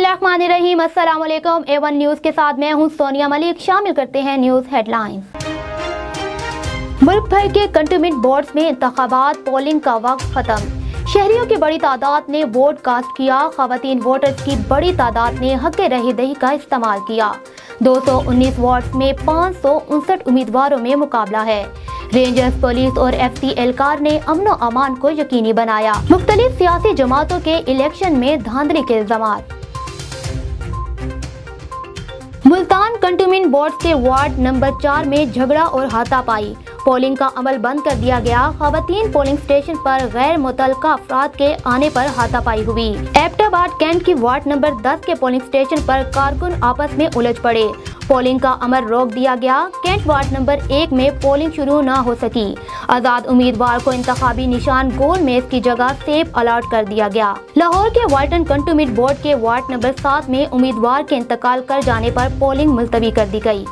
बिस्मिल्लाहिर्रहमानिर्रहीम। अस्सलाम वालेकुम। A1 न्यूज़ के साथ मैं हूं सोनिया मलिक। शामिल करते हैं न्यूज़ हेडलाइंस। मुल्क भर के कंटोनमेंट बोर्ड्स में इंतखाबात पोलिंग का वक्त खत्म। शहरियों की बड़ी तादाद ने वोट कास्ट किया। खवातीन वोटर्स की बड़ी तादाद ने हक़ रह-दही का इस्तेमाल किया। 219 वार्ड्स में 559 उम्मीदवारों में मुकाबला है। रेंजर्स, पुलिस और FC एहलकार ने अमन और अमान को यकीनी बनाया। मुख्तलिफ सियासी जमातों के इलेक्शन में धांधली के इल्जामात। मुल्तान कंटोनमेंट बोर्ड के वार्ड नंबर 4 में झगड़ा और हाथापाई। पोलिंग का अमल बंद कर दिया गया। खवातीन पोलिंग स्टेशन पर गैर मुतल्लका अफराद के आने पर हाथापाई हुई। एबटाबाद कैंट की वार्ड नंबर 10 के पोलिंग स्टेशन पर कारकुन आपस में उलझ पड़े। पोलिंग का अमल रोक दिया गया। कैंट वार्ड नंबर 1 में पोलिंग शुरू न हो सकी। आजाद उम्मीदवार को इंतखाबी निशान गोल मेज की जगह सेफ अलॉट कर दिया गया। लाहौर के वाल्टन कंटोनमेंट बोर्ड के वार्ड नंबर 7 में उम्मीदवार के इंतकाल कर जाने पर पोलिंग मुलतवी कर दी गई।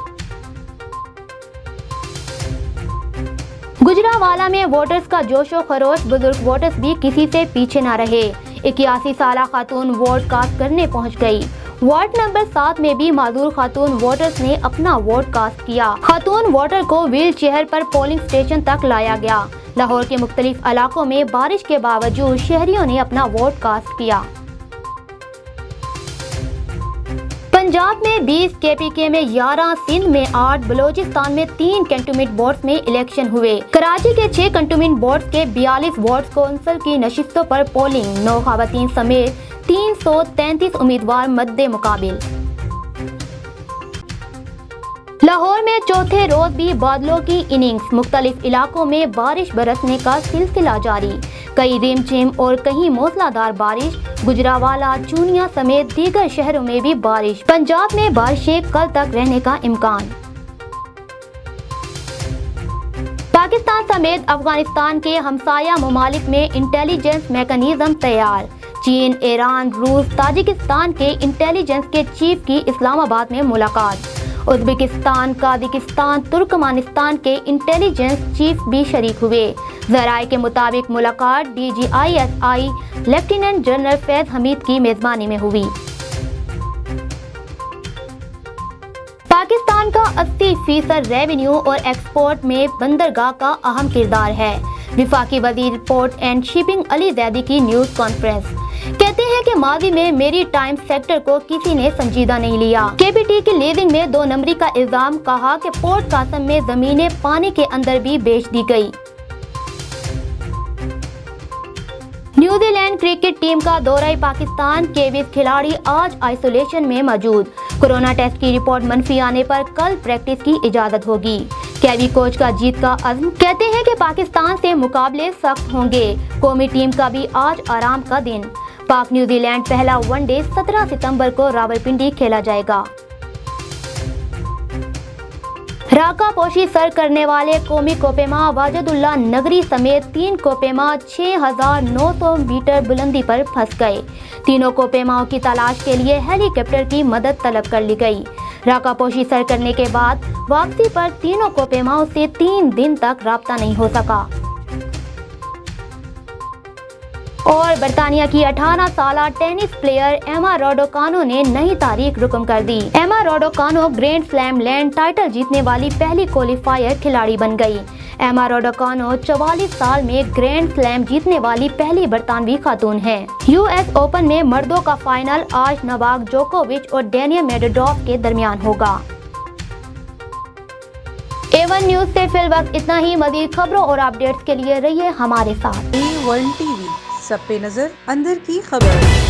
गुजरावाला में वोटर्स का जोशो खरोश। बुजुर्ग वोटर्स भी किसी से पीछे न रहे। 81 साला खातून वोट कास्ट करने पहुंच गई। वार्ड नंबर 7 में भी माजूर खातून वोटर्स ने अपना वोट कास्ट किया। खातून वोटर को व्हील चेयर पर पोलिंग स्टेशन तक लाया गया। लाहौर के मुख्तलिफ इलाकों में बारिश के बावजूद शहरियों ने अपना वोट कास्ट किया। पंजाब में 20, KPK में 11, सिंध में 8, बलोचिस्तान में 3 कंटोनमेंट बोर्ड्स में इलेक्शन हुए। कराची के 6 कंटोनमेंट बोर्ड्स के 42 वार्ड कौंसिल की नशिस्तों पर पोलिंग। 9 खवातीन समेत 333 उम्मीदवार मद्दे मुकाबिल। लाहौर में चौथे रोज भी बादलों की इनिंग्स। मुख्तलिफ इलाकों में बारिश बरसने का सिलसिला जारी। कई रिमझिम और कहीं मूसलाधार बारिश। गुजरावाला, चूनिया समेत दीगर शहरों में भी बारिश। पंजाब में बारिशें कल तक रहने का इम्कान। पाकिस्तान समेत अफगानिस्तान के हमसाया ममालिक में इंटेलिजेंस मैकेनिज्म तैयार। चीन, ईरान, रूस, ताजिकिस्तान के इंटेलिजेंस के चीफ की इस्लामाबाद में मुलाकात। उज़्बेकिस्तान, काज़ाकिस्तान, तुर्कमानिस्तान के इंटेलिजेंस चीफ भी शरीक हुए। ज़राए के मुताबिक मुलाकात DGISI lieutenant general Faiz Hamid की मेजबानी में हुई। पाकिस्तान का 80% रेवेन्यू और एक्सपोर्ट में बंदरगाह का अहम किरदार है। विफाकी वजीर port and shipping Ali Zaidi की न्यूज़ कॉन्फ्रेंस। कहते हैं कि माजी में मेरी टाइम सेक्टर को किसी ने संजीदा नहीं लिया। KBT की लीजिंग में 2 नंबरी का इल्जाम। कहा कि पोर्ट कासम में जमीनें पानी के अंदर भी बेच दी गई। न्यूजीलैंड क्रिकेट टीम का दौरा पाकिस्तान के 20 खिलाड़ी आज आइसोलेशन में मौजूद। कोरोना टेस्ट की रिपोर्ट मनफी आने पर कल प्रैक्टिस की इजाजत होगी। कैवी कोच का जीत का अज़्म। कहते हैं कि पाकिस्तान से मुकाबले सख्त होंगे। कौमी टीम का भी आज आराम का दिन। पाक न्यूजीलैंड पहला वनडे 17 सितंबर को रावलपिंडी खेला जाएगा। राका पोशी सर करने वाले कौमी कोपेमा वाजिदुल्लाह नगरी समेत 3 कोपेमा 6900 मीटर बुलंदी पर फंस गए। तीनों कोपेमाओं की तलाश के लिए हेलीकॉप्टर की मदद तलब कर ली गई। राका पोशी सर करने के बाद वापसी पर तीनों कोपेमाओं से 3 दिन तक राब्ता नहीं हो सका। और बर्तानिया की 18 साला टेनिस प्लेयर एमा राडोकानो ने नई तारीख रुकम कर दी। एमा राडोकानो ग्रैंड स्लैम लैंड टाइटल जीतने वाली पहली क्वालिफायर खिलाड़ी बन गई। एमा राडोकानो 44 साल में ग्रैंड स्लैम जीतने वाली पहली बरतानवी खातून है। US ओपन में मर्दों का फाइनल आज नोवाक जोकोविच और डेनियल मेडवेडेव के दरमियान होगा। A1 न्यूज़ से फिलवक्त इतना ही। मज़ीद खबरों और अपडेट्स के लिए रहिए हमारे साथ। A1 TV, सब पे नजर, अंदर की खबर।